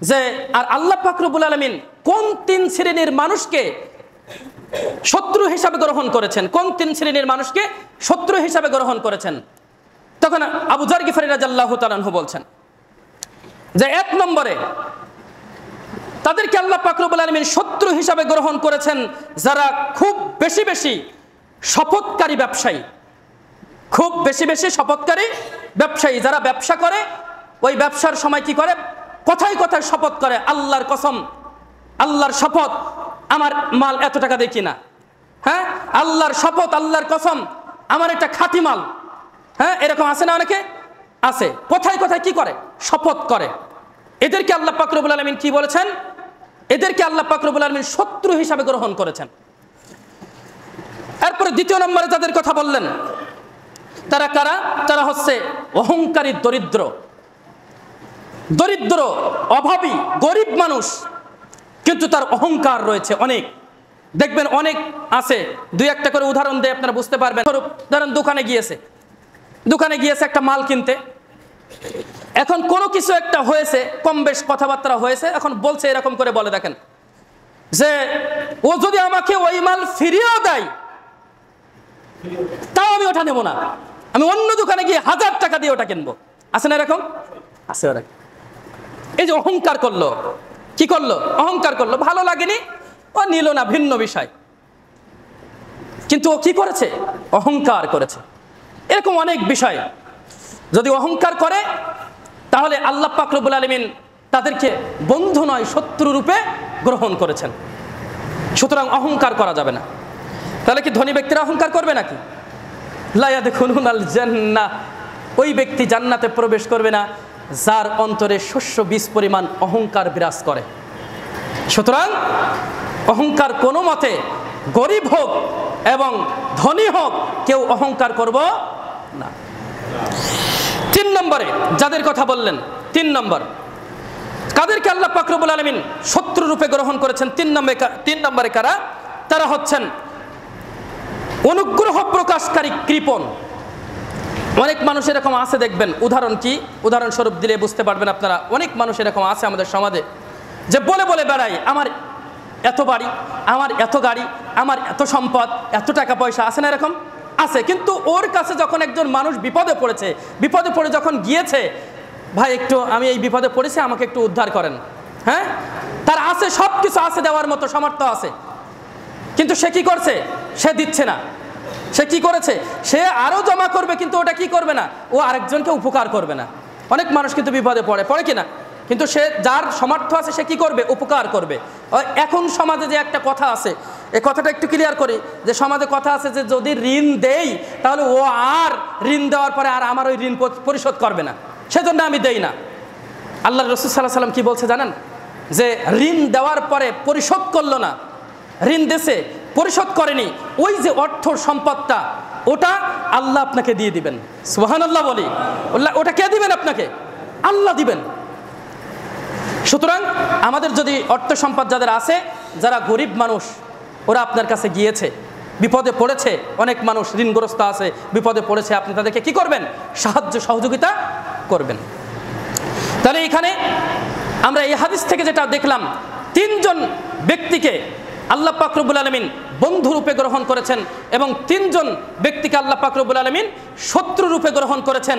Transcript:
যে আর আল্লাহ পাক রব্বুল আলামিন কোন তিন শ্রেণীর মানুষকে শত্রু হিসাবে গ্রহণ করেছেন, কোন তিন শ্রেণীর মানুষকে শত্রু হিসাবে গ্রহণ করেছেন। তখন আবু যার গিফারী রাদিয়াল্লাহু তাআলা আনহু বলছেন যে এক নম্বরে তাদেরকে আল্লাহ পাক রব্বুল আলামিন শত্রু হিসাবে গ্রহণ করেছেন যারা খুব বেশি বেশি শপথকারী ব্যবসায়ী, খুব বেশি বেশি শপথকারী ব্যবসায়ী, যারা ব্যবসা করে ওই ব্যবসার সময় কি করে, কথায় কথায় শপথ করে, আল্লাহর কসম, আল্লাহর শপথ আমার মাল এত টাকা দিয়ে কিনা, হ্যাঁ আল্লাহর শপথ, আল্লাহর কসম আমার এটা খাঁটি মাল, হ্যাঁ এরকম আছে না, অনেকে আছে, কথায় কথায় কি করে, শপথ করে। এদেরকে আল্লাহ পাক রব্বুল আলামিন কি বলেছেন, এদেরকে আল্লাহ পাক রব্বুল আলামিন শত্রু হিসাবে গ্রহণ করেছেন। এরপরে দ্বিতীয় নম্বরে যাদের কথা বললেন তারা কারা, তারা হচ্ছে অহংকারী দরিদ্র, দরিদ্র অভাবী গরিব মানুষ, কিন্তু তার অহংকার রয়েছে অনেক। দেখবেন অনেক আছে, দুই একটা করে উদাহরণ দিয়ে আপনারা বুঝতে পারবেন। ধরেন দোকানে গিয়েছে একটা মাল কিনতে, এখন কোনো কিছু একটা হয়েছে, কম বেশ কথাবার্তা হয়েছে, এখন বলছে এরকম করে বলে দেখেন যে ও যদি আমাকে ওই মাল ফিরিয়েও দেয় তাও আমি ওটা নেব না, আমি অন্য দোকানে গিয়ে 1000 টাকা দিয়ে ওটা কিনবো। আছে না এরকম? আছে ওরা। এই যে অহংকার করলো, কি করলো, অহংকার করলো, ভালো লাগেনি ও নিল না, ভিন্ন বিষয়, কিন্তু ও কি করেছে, অহংকার করেছে। এরকম অনেক বিষয় যদি অহংকার করে তাহলে আল্লাহ পাক রব্বুল আলামিন তাদেরকে বন্ধু নয় শত্রু রূপে গ্রহণ করেছেন। সুতরাং অহংকার করা যাবে না। তাহলে কি ধনী ব্যক্তিরা অহংকার করবে নাকি? লা ইয়াদখুলুনাল জান্নাহ, ওই ব্যক্তি জান্নাতে প্রবেশ করবে না যার অন্তরে শস্য বীজ পরিমাণ অহংকার বিরাজ করে। সুতরাং অহংকার কোনো মতে, গরিব হোক এবং ধনী হোক, কেউ অহংকার করব না। 3 নম্বরে যাদের কথা বললেন, 3 নম্বর কাদেরকে আল্লাহ পাক রব্বুল আলামিন শত্রু রূপে গ্রহণ করেছেন, 3 নম্বরে কারা, তারা হচ্ছেন অনুগ্রহ প্রকাশকারী কৃপণ। অনেক মানুষ এরকম আছে, দেখবেন, উদাহরণ কি, উদাহরণস্বরূপ দিলে বুঝতে পারবেন আপনারা। অনেক মানুষ এরকম আছে আমাদের সমাজে যে বলে বলে বেড়ায় আমার এত বাড়ি, আমার এত গাড়ি, আমার এত সম্পদ, এত টাকা পয়সা, আছে না এরকম? আছে। কিন্তু ওর কাছে যখন একজন মানুষ বিপদে পড়েছে, বিপদে পড়ে যখন গিয়েছে, ভাই একটু আমি এই বিপদে পড়েছি, আমাকে একটু উদ্ধার করেন, হ্যাঁ, তার আছে, সব কিছু আছে, দেওয়ার মতো সামর্থ্য আছে, কিন্তু সে কি করছে, সে দিচ্ছে না। সে কি করেছে, সে আরো জমা করবে, কিন্তু ওটা কি করবে না, ও আরেকজনকে উপকার করবে না। অনেক মানুষ কিন্তু বিপদে পড়ে কিনা, কিন্তু সে যার সামর্থ্য আছে সে কি করবে, উপকার করবে। এখন সমাজে যে একটা কথা আছে, এই কথাটা একটু ক্লিয়ার করি, যে সমাজে কথা আছে যে যদি ঋণ দেই তাহলে ও আর ঋণ দেওয়ার পরে আর আমার ওই ঋণ পরিশোধ করবে না, সেজন্য আমি দেই না। আল্লাহ রাসূল সাল্লাল্লাহু আলাইহি ওয়াসাল্লাম কি বলছে জানেন, যে ঋণ দেওয়ার পরে পরিশোধ করলো না, ঋণ দেশে পরিশোধ করেনি, ওই যে অর্থ সম্পদটা ওটা আল্লাহ আপনাকে দিয়ে দিবেন। সুবহানাল্লাহ বলি, ওটা কে দিবেন আপনাকে? আল্লাহ দিবেন। সুতরাং আমাদের যদি অর্থ সম্পদ যাদের আছে, যারা গরিব মানুষ, ওরা আপনার কাছে গিয়েছে, বিপদে পড়েছে, অনেক মানুষ ঋণগ্রস্ত আছে, বিপদে পড়েছে, আপনি তাদেরকে কি করবেন, সাহায্য সহযোগিতা করবেন। তাহলে এখানে আমরা এই হাদিস থেকে যেটা দেখলাম, 3 জন ব্যক্তিকে আল্লাহ পাক রব্বুল আলামিন বন্ধু রূপে গ্রহণ করেছেন এবং 3 জন ব্যক্তিকে আল্লাহ পাক রব্বুল আলামিন শত্রু রূপে গ্রহণ করেছেন।